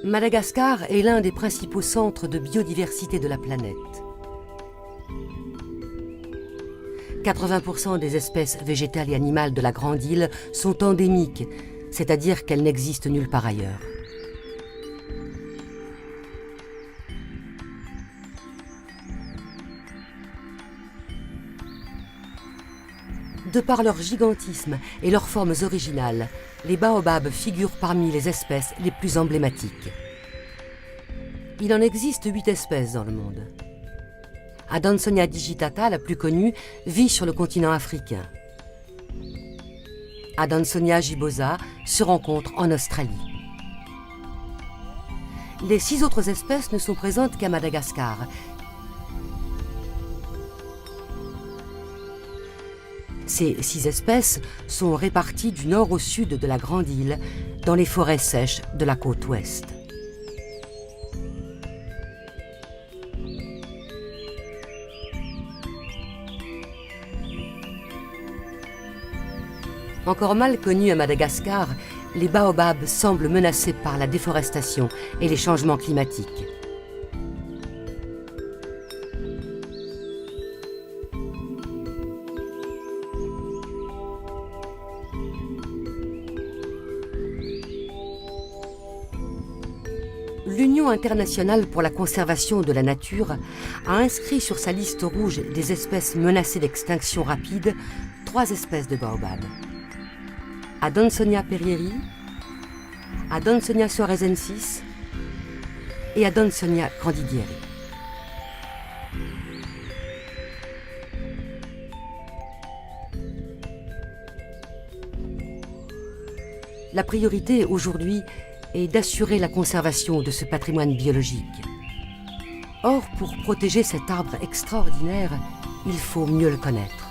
Madagascar est l'un des principaux centres de biodiversité de la planète. 80% des espèces végétales et animales de la Grande Île sont endémiques, c'est-à-dire qu'elles n'existent nulle part ailleurs. De par leur gigantisme et leurs formes originales, les baobabs figurent parmi les espèces les plus emblématiques. Il en existe 8 espèces dans le monde. Adansonia digitata, la plus connue, vit sur le continent africain. Adansonia gibosa se rencontre en Australie. Les 6 autres espèces ne sont présentes qu'à Madagascar. Ces 6 espèces sont réparties du nord au sud de la Grande Île, dans les forêts sèches de la côte ouest. Encore mal connus à Madagascar, les baobabs semblent menacés par la déforestation et les changements climatiques. L'Union internationale pour la conservation de la nature a inscrit sur sa liste rouge des espèces menacées d'extinction rapide 3 espèces de baobabs. Adansonia perrieri, Adansonia soaresensis et Adansonia grandidieri. La priorité aujourd'hui est d'assurer la conservation de ce patrimoine biologique. Or, pour protéger cet arbre extraordinaire, il faut mieux le connaître.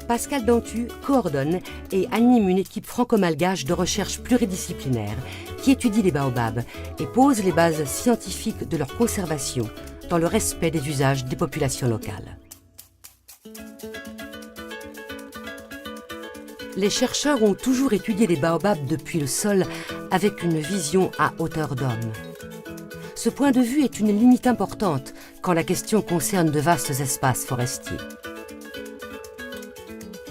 Pascal Dantu coordonne et anime une équipe franco-malgache de recherche pluridisciplinaire qui étudie les baobabs et pose les bases scientifiques de leur conservation dans le respect des usages des populations locales. Les chercheurs ont toujours étudié les baobabs depuis le sol avec une vision à hauteur d'homme. Ce point de vue est une limite importante quand la question concerne de vastes espaces forestiers.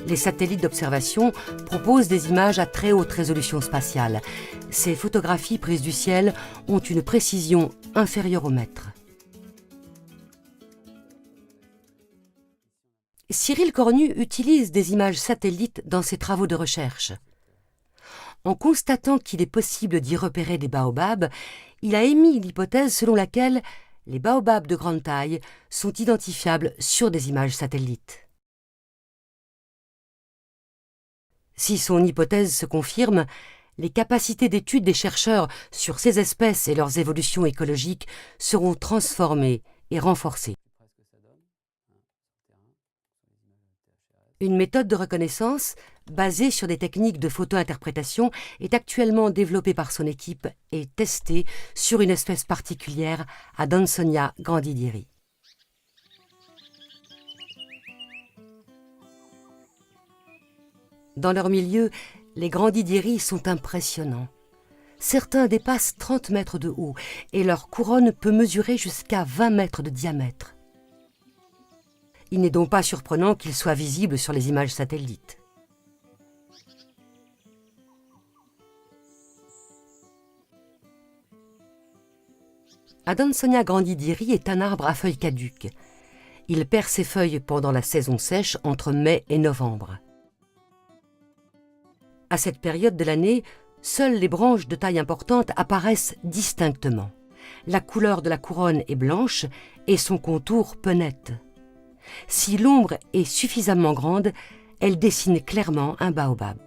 Les satellites d'observation proposent des images à très haute résolution spatiale. Ces photographies prises du ciel ont une précision inférieure au mètre. Cyril Cornu utilise des images satellites dans ses travaux de recherche. En constatant qu'il est possible d'y repérer des baobabs, il a émis l'hypothèse selon laquelle les baobabs de grande taille sont identifiables sur des images satellites. Si son hypothèse se confirme, les capacités d'étude des chercheurs sur ces espèces et leurs évolutions écologiques seront transformées et renforcées. Une méthode de reconnaissance, basée sur des techniques de photo-interprétation, est actuellement développée par son équipe et testée sur une espèce particulière, Adansonia grandidieri. Dans leur milieu, les grandidieri sont impressionnants. Certains dépassent 30 mètres de haut et leur couronne peut mesurer jusqu'à 20 mètres de diamètre. Il n'est donc pas surprenant qu'ils soient visibles sur les images satellites. Adansonia grandidieri est un arbre à feuilles caduques. Il perd ses feuilles pendant la saison sèche entre mai et novembre. À cette période de l'année, seules les branches de taille importante apparaissent distinctement. La couleur de la couronne est blanche et son contour peu net. Si l'ombre est suffisamment grande, elle dessine clairement un baobab.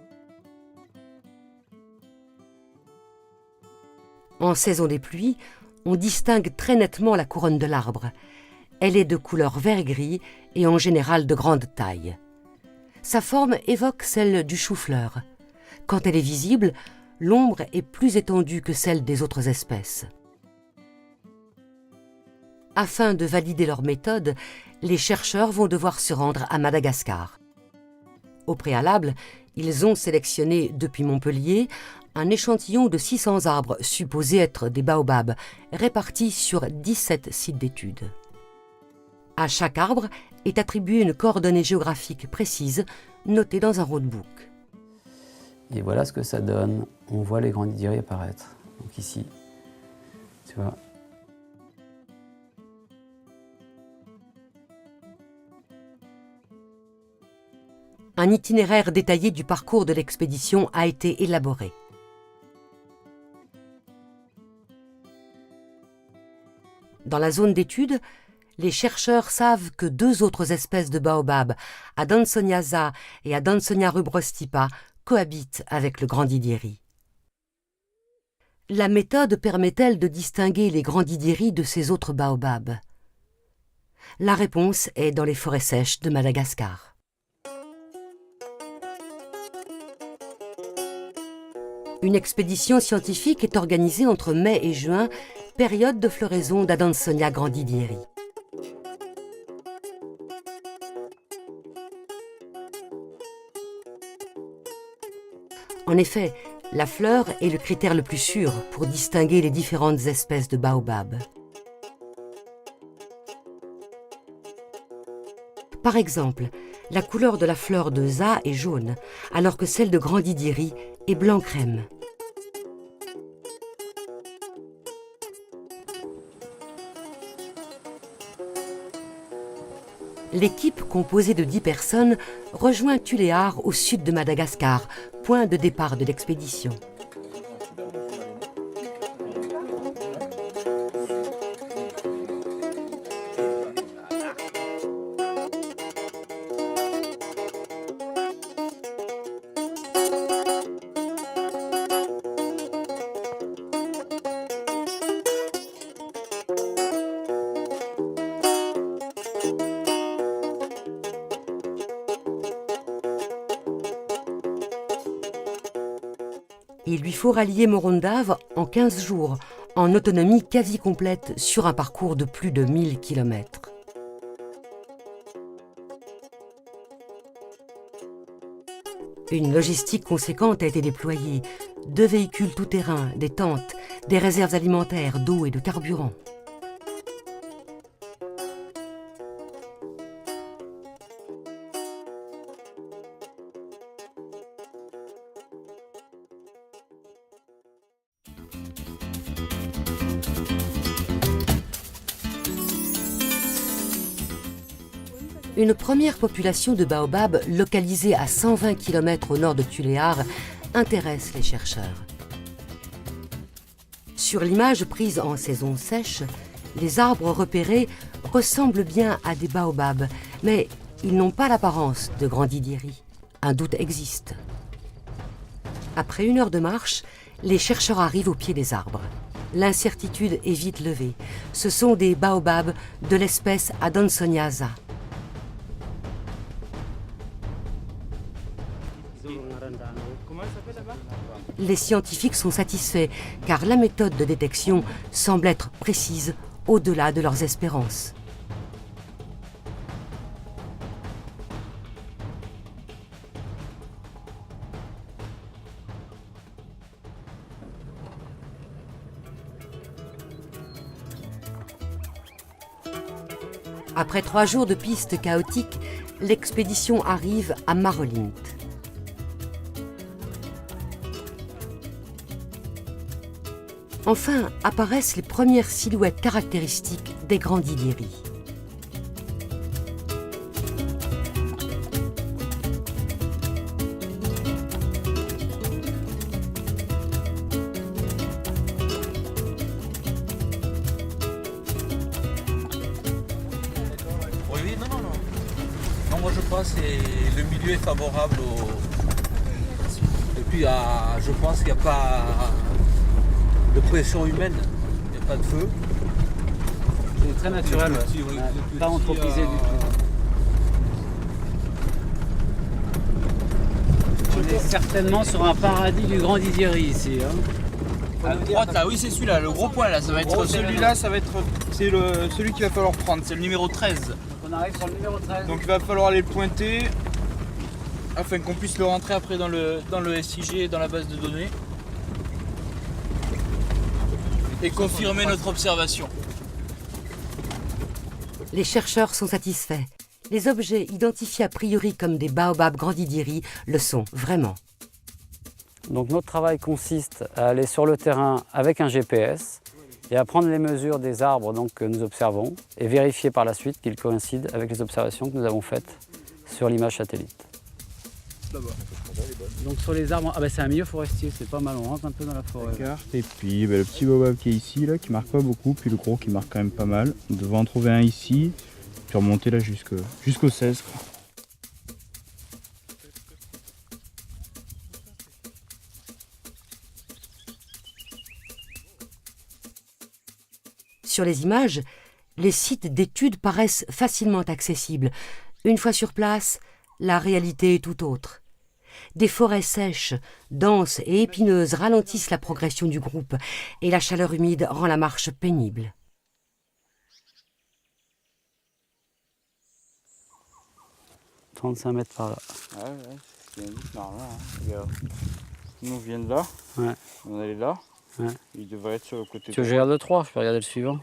En saison des pluies, on distingue très nettement la couronne de l'arbre. Elle est de couleur vert-gris et en général de grande taille. Sa forme évoque celle du chou-fleur. Quand elle est visible, l'ombre est plus étendue que celle des autres espèces. Afin de valider leur méthode, les chercheurs vont devoir se rendre à Madagascar. Au préalable, ils ont sélectionné depuis Montpellier un échantillon de 600 arbres supposés être des baobabs, répartis sur 17 sites d'études. À chaque arbre est attribuée une coordonnée géographique précise, notée dans un roadbook. Et voilà ce que ça donne. On voit les grandidieri apparaître. Donc ici, tu vois. Un itinéraire détaillé du parcours de l'expédition a été élaboré. Dans la zone d'étude, les chercheurs savent que 2 autres espèces de baobab, Adansoniaza et Adansonia rubrostipa, cohabitent avec le grandidieri. La méthode permet-elle de distinguer les grandidieri de ces autres baobabs? La réponse est dans les forêts sèches de Madagascar. Une expédition scientifique est organisée entre mai et juin, période de floraison d'Adansonia grandidieri. En effet, la fleur est le critère le plus sûr pour distinguer les différentes espèces de baobab. Par exemple, la couleur de la fleur de za est jaune, alors que celle de grandidieri est blanc-crème. L'équipe, composée de 10 personnes, rejoint Tuléar au sud de Madagascar, point de départ de l'expédition. Il lui faut rallier Morondave en 15 jours, en autonomie quasi complète sur un parcours de plus de 1000 km. Une logistique conséquente a été déployée, 2 véhicules tout-terrain, des tentes, des réserves alimentaires, d'eau et de carburant. Une première population de baobab localisée à 120 km au nord de Tuléar intéresse les chercheurs. Sur l'image prise en saison sèche, les arbres repérés ressemblent bien à des baobabs, mais ils n'ont pas l'apparence de grandidieri. Un doute existe. Après 1 heure de marche, les chercheurs arrivent au pied des arbres. L'incertitude est vite levée. Ce sont des baobabs de l'espèce Adansoniaza. Les scientifiques sont satisfaits car la méthode de détection semble être précise au-delà de leurs espérances. Après 3 jours de pistes chaotiques, l'expédition arrive à Marolint. Enfin, apparaissent les premières silhouettes caractéristiques des grandidieri. Oui, non. Non, moi je pense que le milieu est favorable Et puis je pense qu'il n'y a pas de pression humaine, il n'y a pas de feu. C'est très naturel, ouais. Pas anthropisé du tout. On est certainement sur un paradis du Grand Didieri ici. Hein. À droite là, oui c'est celui-là, le gros point là, ça va être celui-là, c'est celui qu'il va falloir prendre, c'est le numéro 13. Donc on arrive sur le numéro 13. Donc il va falloir aller le pointer afin qu'on puisse le rentrer après dans le SIG, dans la base de données. Et confirmer notre observation. Les chercheurs sont satisfaits. Les objets identifiés a priori comme des baobabs grandidiri le sont vraiment. Donc notre travail consiste à aller sur le terrain avec un GPS et à prendre les mesures des arbres donc, que nous observons et vérifier par la suite qu'ils coïncident avec les observations que nous avons faites sur l'image satellite. Donc sur les arbres, c'est un milieu forestier, c'est pas mal, on rentre un peu dans la forêt. Et puis le petit baobab qui est ici, là, qui marque pas beaucoup, puis le gros qui marque quand même pas mal. On devrait en trouver un ici, puis remonter là jusqu'au 16. Quoi. Sur les images, les sites d'études paraissent facilement accessibles. Une fois sur place, la réalité est tout autre. Des forêts sèches, denses et épineuses ralentissent la progression du groupe et la chaleur humide rend la marche pénible. « 35 mètres par là. » Ouais, c'est bien dit par là. Hein. Regarde. Nous on vient de là, Ouais. on est là. Ouais. Il devrait être sur le côté Tu veux que je regarde le 3, je peux regarder le suivant.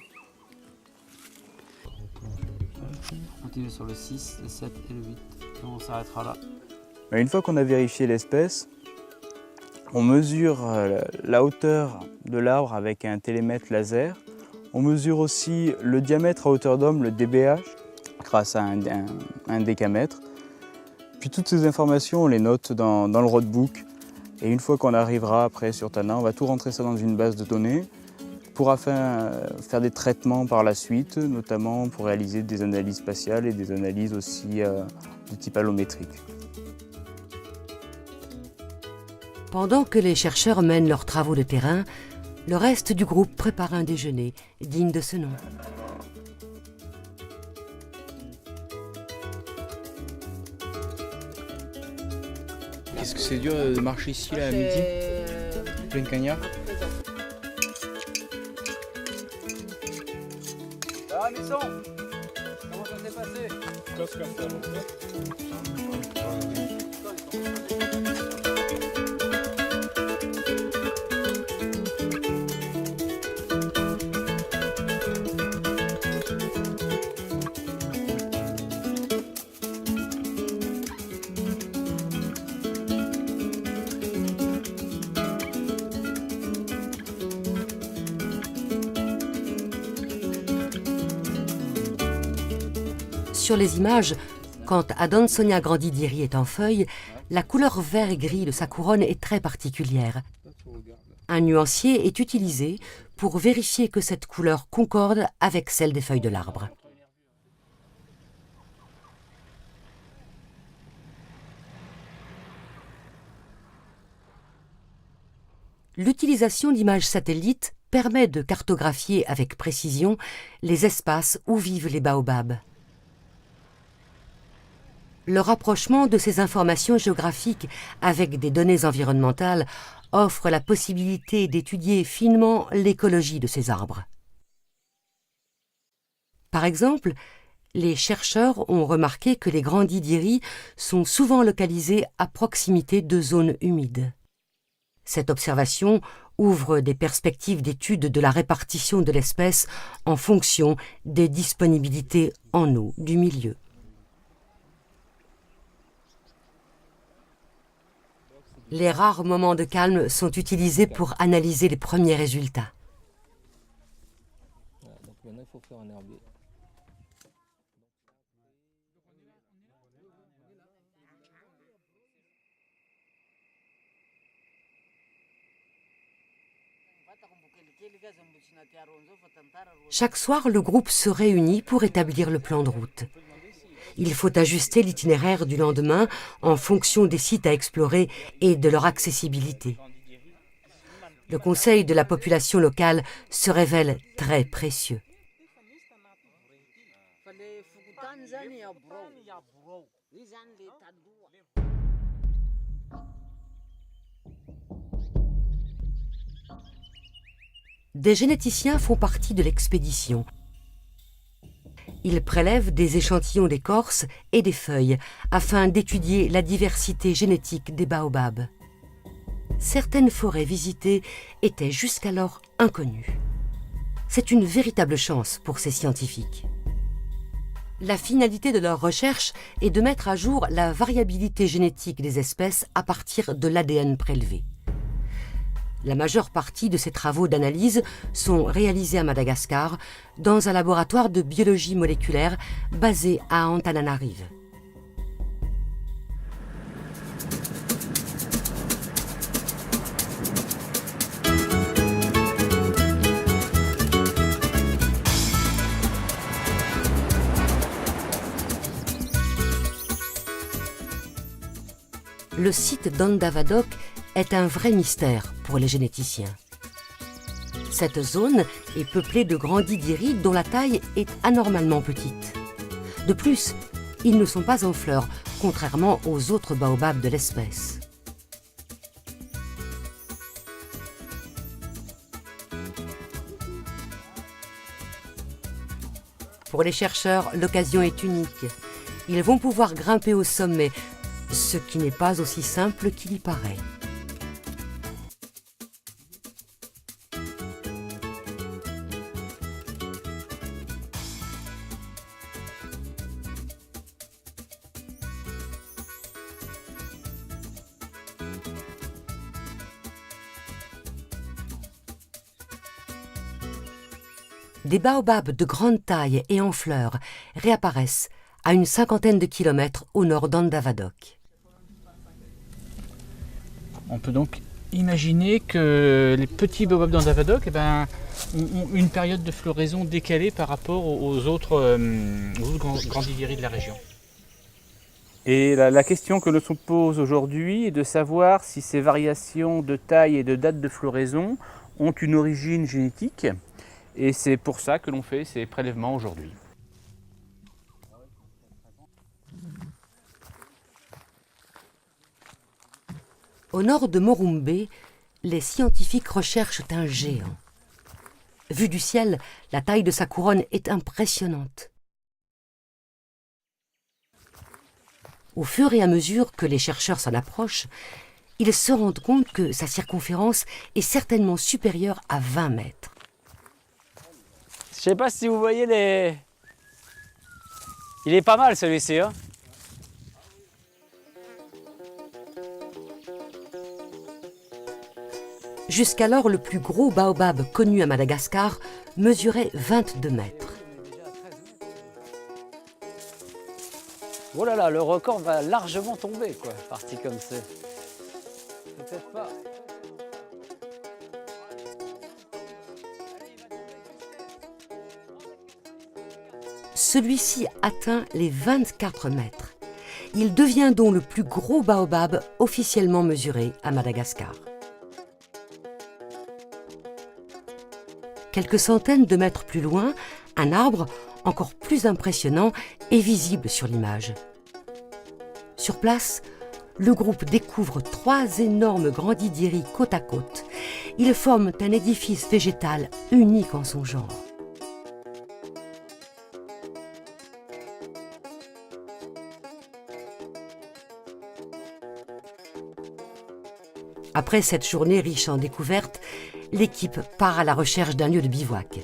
On continue sur le 6, le 7 et le 8. Et on s'arrêtera là. Une fois qu'on a vérifié l'espèce, on mesure la hauteur de l'arbre avec un télémètre laser. On mesure aussi le diamètre à hauteur d'homme, le DBH, grâce à un décamètre. Puis toutes ces informations, on les note dans le roadbook. Et une fois qu'on arrivera après sur Tana, on va tout rentrer ça dans une base de données pour faire des traitements par la suite, notamment pour réaliser des analyses spatiales et des analyses aussi de type allométrique. Pendant que les chercheurs mènent leurs travaux de terrain, le reste du groupe prépare un déjeuner digne de ce nom. Qu'est-ce que c'est dur de marcher ici là à midi, plein cagnard. Ah, Misson, comment ça s'est passé? Sur les images, quand Adansonia grandidiri est en feuille, la couleur vert et gris de sa couronne est très particulière. Un nuancier est utilisé pour vérifier que cette couleur concorde avec celle des feuilles de l'arbre. L'utilisation d'images satellites permet de cartographier avec précision les espaces où vivent les baobabs. Le rapprochement de ces informations géographiques avec des données environnementales offre la possibilité d'étudier finement l'écologie de ces arbres. Par exemple, les chercheurs ont remarqué que les grandidiri sont souvent localisés à proximité de zones humides. Cette observation ouvre des perspectives d'étude de la répartition de l'espèce en fonction des disponibilités en eau du milieu. Les rares moments de calme sont utilisés pour analyser les premiers résultats. Donc maintenant il faut faire un herbier. Chaque soir, le groupe se réunit pour établir le plan de route. Il faut ajuster l'itinéraire du lendemain en fonction des sites à explorer et de leur accessibilité. Le conseil de la population locale se révèle très précieux. Des généticiens font partie de l'expédition. Ils prélèvent des échantillons d'écorce et des feuilles afin d'étudier la diversité génétique des baobabs. Certaines forêts visitées étaient jusqu'alors inconnues. C'est une véritable chance pour ces scientifiques. La finalité de leur recherche est de mettre à jour la variabilité génétique des espèces à partir de l'ADN prélevé. La majeure partie de ces travaux d'analyse sont réalisés à Madagascar dans un laboratoire de biologie moléculaire basé à Antananarive. Le site d'Andavadok est un vrai mystère pour les généticiens. Cette zone est peuplée de grandidieries dont la taille est anormalement petite. De plus, ils ne sont pas en fleurs, contrairement aux autres baobabs de l'espèce. Pour les chercheurs, l'occasion est unique. Ils vont pouvoir grimper au sommet, ce qui n'est pas aussi simple qu'il y paraît. Des baobabs de grande taille et en fleurs réapparaissent à une cinquantaine de kilomètres au nord d'Andavadok. On peut donc imaginer que les petits baobabs d'Andavadok ont une période de floraison décalée par rapport aux autres grandidieries de la région. Et la question que l'on se pose aujourd'hui est de savoir si ces variations de taille et de date de floraison ont une origine génétique. Et c'est pour ça que l'on fait ces prélèvements aujourd'hui. Au nord de Morumbe, les scientifiques recherchent un géant. Vu du ciel, la taille de sa couronne est impressionnante. Au fur et à mesure que les chercheurs s'en approchent, ils se rendent compte que sa circonférence est certainement supérieure à 20 mètres. Je sais pas si vous voyez les... Il est pas mal celui-ci, hein. Jusqu'alors, le plus gros baobab connu à Madagascar mesurait 22 mètres. Oh là là, le record va largement tomber, quoi, parti comme c'est. Peut-être pas. Celui-ci atteint les 24 mètres. Il devient donc le plus gros baobab officiellement mesuré à Madagascar. Quelques centaines de mètres plus loin, un arbre, encore plus impressionnant, est visible sur l'image. Sur place, le groupe découvre 3 énormes grandidieries côte à côte. Ils forment un édifice végétal unique en son genre. Après cette journée riche en découvertes, l'équipe part à la recherche d'un lieu de bivouac.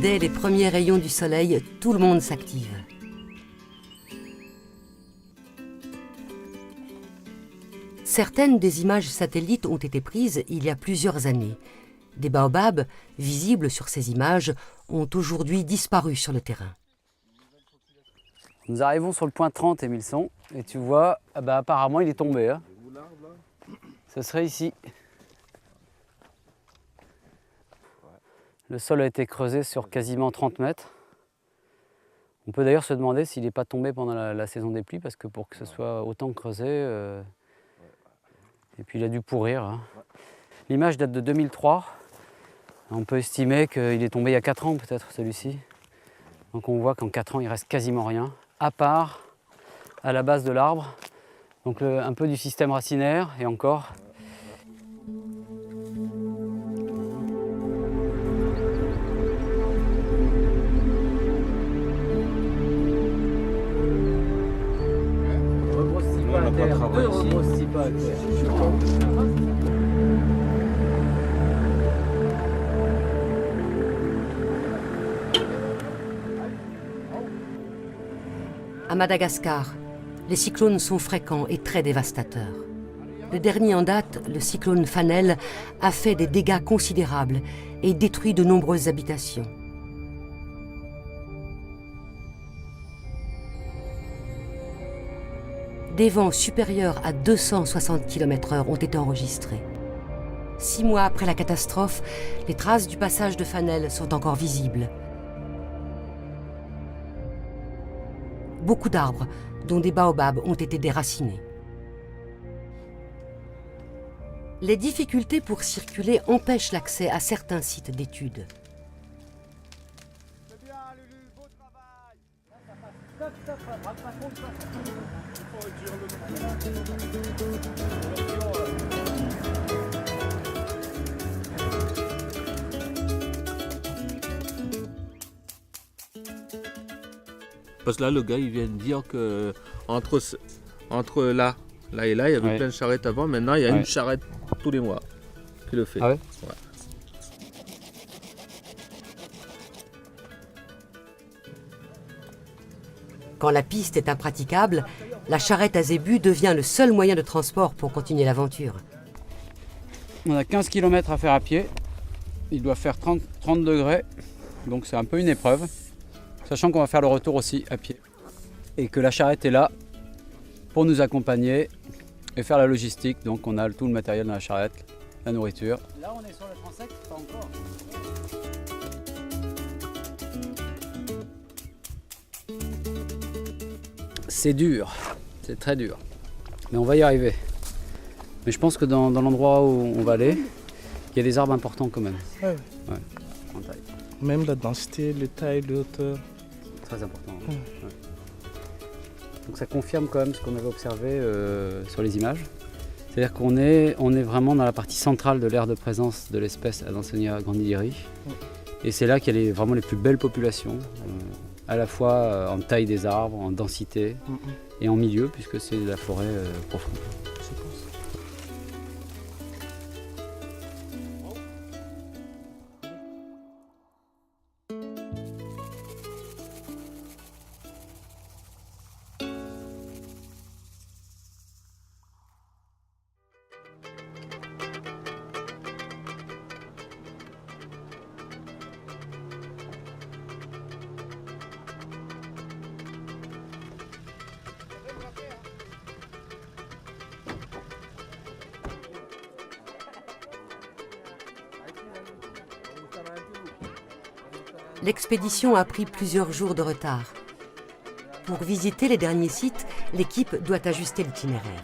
Dès les premiers rayons du soleil, tout le monde s'active. Certaines des images satellites ont été prises il y a plusieurs années. Des baobabs, visibles sur ces images, ont aujourd'hui disparu sur le terrain. Nous arrivons sur le point 30, Émilson, et tu vois, apparemment il est tombé. Hein. Ce serait ici. Le sol a été creusé sur quasiment 30 mètres. On peut d'ailleurs se demander s'il n'est pas tombé pendant la saison des pluies, parce que pour que ce soit autant creusé, et puis il a dû pourrir. Hein. L'image date de 2003. On peut estimer qu'il est tombé il y a 4 ans peut-être celui-ci. Donc on voit qu'en 4 ans il reste quasiment rien, à part à la base de l'arbre. Donc un peu du système racinaire et encore. À Madagascar, les cyclones sont fréquents et très dévastateurs. Le dernier en date, le cyclone Fanel, a fait des dégâts considérables et détruit de nombreuses habitations. Des vents supérieurs à 260 km/h ont été enregistrés. 6 mois après la catastrophe, les traces du passage de Fanel sont encore visibles. Beaucoup d'arbres, dont des baobabs, ont été déracinés. Les difficultés pour circuler empêchent l'accès à certains sites d'études. Parce que là, le gars, il vient de dire que entre là et là, il y avait plein de charrettes avant. Maintenant, il y a une charrette tous les mois qui le fait. Ah ouais? Ouais. Quand la piste est impraticable, la charrette à zébu devient le seul moyen de transport pour continuer l'aventure. On a 15 km à faire à pied. Il doit faire 30 degrés, donc c'est un peu une épreuve. Sachant qu'on va faire le retour aussi à pied. Et que la charrette est là pour nous accompagner et faire la logistique. Donc on a tout le matériel dans la charrette, la nourriture. Là on est sur le transect, pas encore. C'est dur, c'est très dur. Mais on va y arriver. Mais je pense que dans l'endroit où on va aller, il y a des arbres importants quand même. Ouais. Ouais, en taille. Même la densité, la taille, la hauteur. Très important. Ouais. Ouais. Donc ça confirme quand même ce qu'on avait observé sur les images. C'est-à-dire qu'on est vraiment dans la partie centrale de l'aire de présence de l'espèce Adansonia grandidiri. Ouais. Et c'est là qu'il y a vraiment les plus belles populations, à la fois en taille des arbres, en densité et en milieu, puisque c'est la forêt profonde. L'expédition a pris plusieurs jours de retard. Pour visiter les derniers sites, l'équipe doit ajuster l'itinéraire.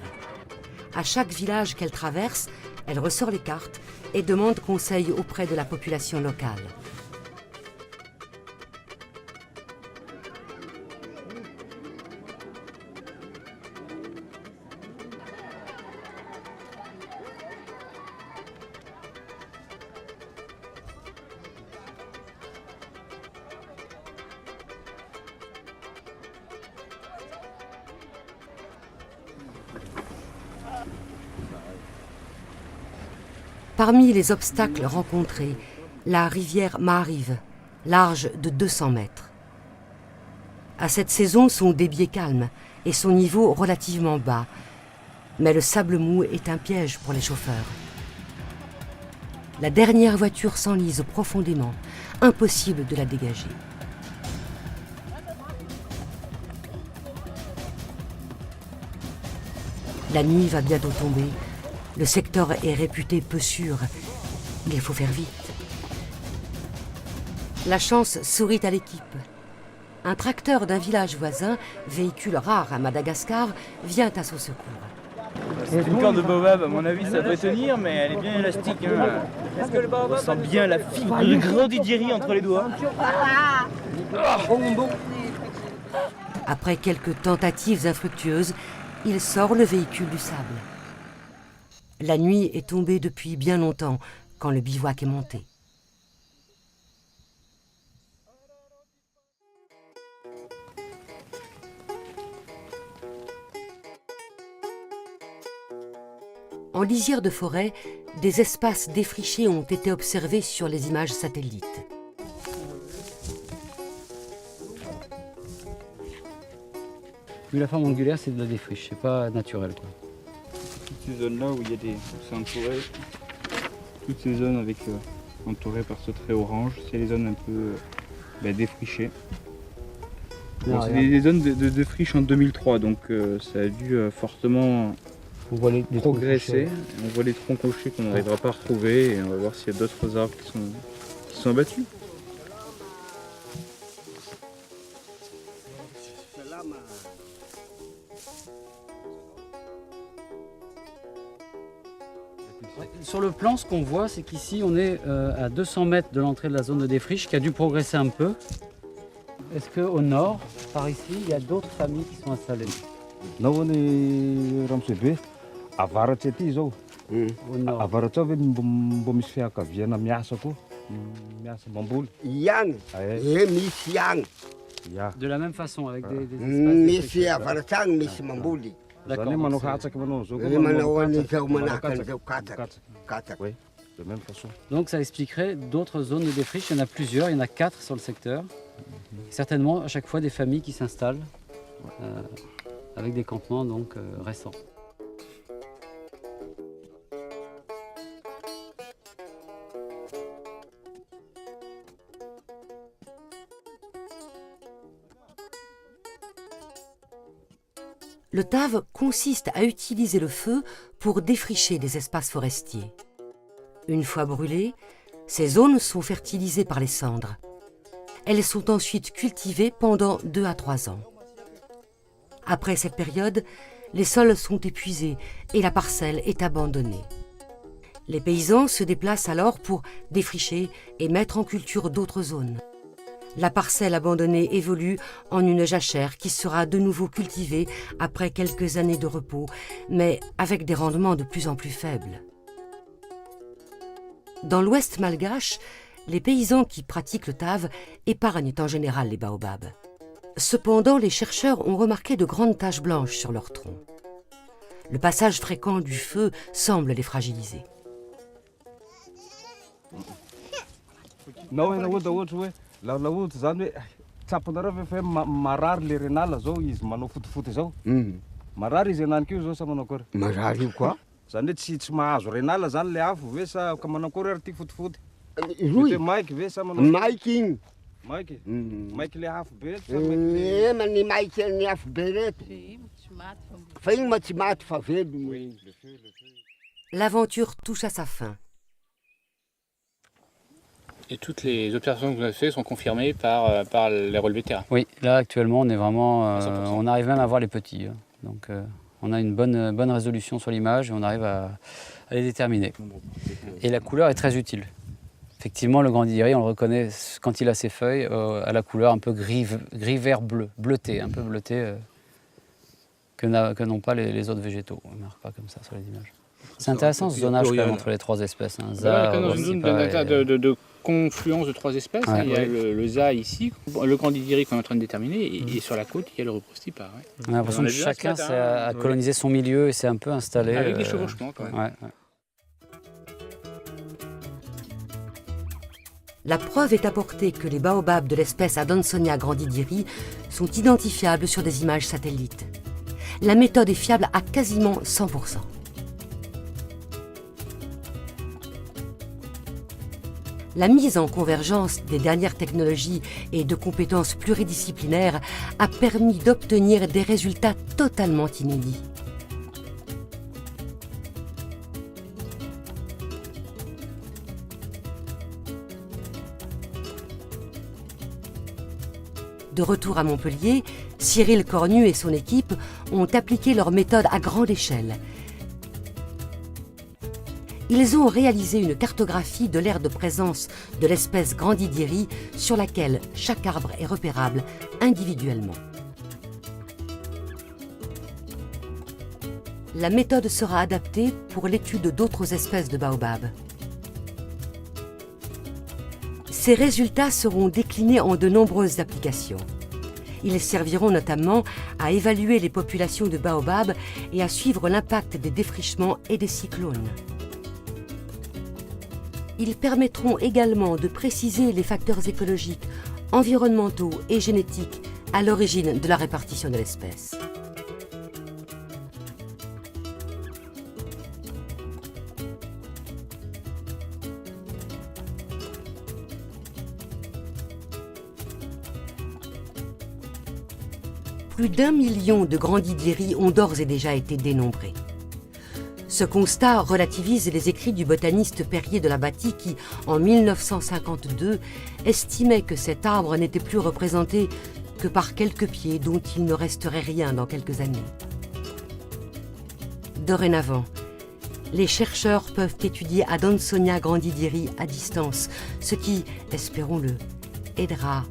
À chaque village qu'elle traverse, elle ressort les cartes et demande conseil auprès de la population locale. Parmi les obstacles rencontrés, la rivière Mahariv, large de 200 mètres. À cette saison, son débit est calme et son niveau relativement bas. Mais le sable mou est un piège pour les chauffeurs. La dernière voiture s'enlise profondément, impossible de la dégager. La nuit va bientôt tomber. Le secteur est réputé peu sûr. Il faut faire vite. La chance sourit à l'équipe. Un tracteur d'un village voisin, véhicule rare à Madagascar, vient à son secours. C'est une corde de baobab, à mon avis ça devrait tenir, mais elle est bien élastique. Hein. On sent bien la fibre de grandidierie entre les doigts. Après quelques tentatives infructueuses, il sort le véhicule du sable. La nuit est tombée depuis bien longtemps, quand le bivouac est monté. En lisière de forêt, des espaces défrichés ont été observés sur les images satellites. Vu la forme angulaire, c'est de la défriche, c'est pas naturel, quoi. Toutes ces zones-là où il y a des... c'est entouré, toutes ces zones avec entourées par ce trait orange, c'est les zones un peu défrichées. Bon, c'est des zones de friche en 2003, donc ça a dû fortement On voit les progresser. On voit les troncs crochés qu'on n'arrivera pas à retrouver et on va voir s'il y a d'autres arbres qui sont abattus. Sur le plan, ce qu'on voit, c'est qu'ici, on est à 200 mètres de l'entrée de la zone de défriche, qui a dû progresser un peu. Est-ce qu'au nord, par ici, il y a d'autres familles qui sont installées? Avaratry aty zao. Au nord. Avaratry ao mbo misy fianakaviana miasa koa. Miasa mamboly. Yang, misy yang. Ya. De la même façon, avec des espaces Misy défrichés. avaratry misy mamboly. D'accord. Zany hoe manao donc hatsaky manao zao koa. Manao an'izao manahaka an'izao katsaka. Oui, de même façon. Donc ça expliquerait d'autres zones de défriche. Il y en a plusieurs, il y en a 4 sur le secteur. Certainement à chaque fois des familles qui s'installent avec des campements donc récents. Le TAV consiste à utiliser le feu pour défricher des espaces forestiers. Une fois brûlées, ces zones sont fertilisées par les cendres. Elles sont ensuite cultivées pendant 2 à 3 ans. Après cette période, les sols sont épuisés et la parcelle est abandonnée. Les paysans se déplacent alors pour défricher et mettre en culture d'autres zones. La parcelle abandonnée évolue en une jachère qui sera de nouveau cultivée après quelques années de repos, mais avec des rendements de plus en plus faibles. Dans l'ouest malgache, les paysans qui pratiquent le TAV épargnent en général les baobabs. Cependant, les chercheurs ont remarqué de grandes taches blanches sur leur tronc. Le passage fréquent du feu semble les fragiliser. Laoty zany hoe tsapanareo fa marary le renala zao izy manao fotifoty zao. Marary izy henaniky io zao sa manao akory? Marary io koa. Zany hoe tsy mahazo renala zany le afo ve sa ka manao akory ary ty fotifoty? Roy, Maiky ve sa manao? maiky igny. Maiky? Maiky le afo be Ny maiky ny afo be reto. Fa igny ma tsy maty fa velo. L'aventure touche à sa fin. Et toutes les observations que vous avez faites sont confirmées par les relevés de terrain. Oui, là actuellement on est vraiment, 100%. on arrive même à voir les petits. Donc on a une bonne résolution sur l'image et on arrive à les déterminer. Et la couleur est très utile. Effectivement, le grandidierie, on le reconnaît quand il a ses feuilles à la couleur un peu gris-vert bleu, bleuté, un peu bleuté que n'ont pas les autres végétaux. On ne marque pas comme ça sur les images. C'est intéressant ce zonage quand même entre les 3 espèces. Hein. Voilà, dans une zone de confluence de 3 espèces. Ouais. Il y a le za ici, le grandidierie qu'on est en train de déterminer, et sur la côte, il y a le Reprostipa. Ouais. On a l'impression que chacun a colonisé son milieu et s'est un peu installé. Avec des chevauchements quand même. Ouais. La preuve est apportée que les baobabs de l'espèce Adansonia grandidiri sont identifiables sur des images satellites. La méthode est fiable à quasiment 100%. La mise en convergence des dernières technologies et de compétences pluridisciplinaires a permis d'obtenir des résultats totalement inédits. De retour à Montpellier, Cyril Cornu et son équipe ont appliqué leur méthode à grande échelle. Ils ont réalisé une cartographie de l'aire de présence de l'espèce grandidiri sur laquelle chaque arbre est repérable individuellement. La méthode sera adaptée pour l'étude d'autres espèces de baobab. Ces résultats seront déclinés en de nombreuses applications. Ils serviront notamment à évaluer les populations de baobab et à suivre l'impact des défrichements et des cyclones. Ils permettront également de préciser les facteurs écologiques, environnementaux et génétiques à l'origine de la répartition de l'espèce. Plus d'1 million de grandidiri ont d'ores et déjà été dénombrés. Ce constat relativise les écrits du botaniste Perrier de la Bâtie qui, en 1952, estimait que cet arbre n'était plus représenté que par quelques pieds dont il ne resterait rien dans quelques années. Dorénavant, les chercheurs peuvent étudier Adansonia grandidiri à distance, ce qui, espérons-le, aidera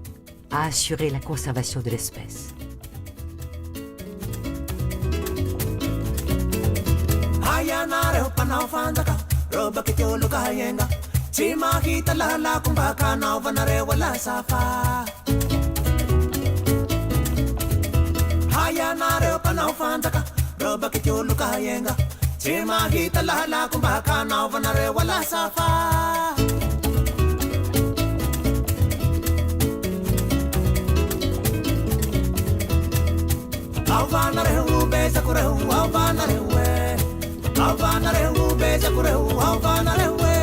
à assurer la conservation de l'espèce. Yanare panau fanzaka roba kitolo kayenga chima kita la kumbaka na vanare wala safa Hayanare panau fanzaka roba kitolo kayenga chima kita la kumbaka na vanare wala safa Avanare ube sakure avanare we Avanare ube sakure avanare we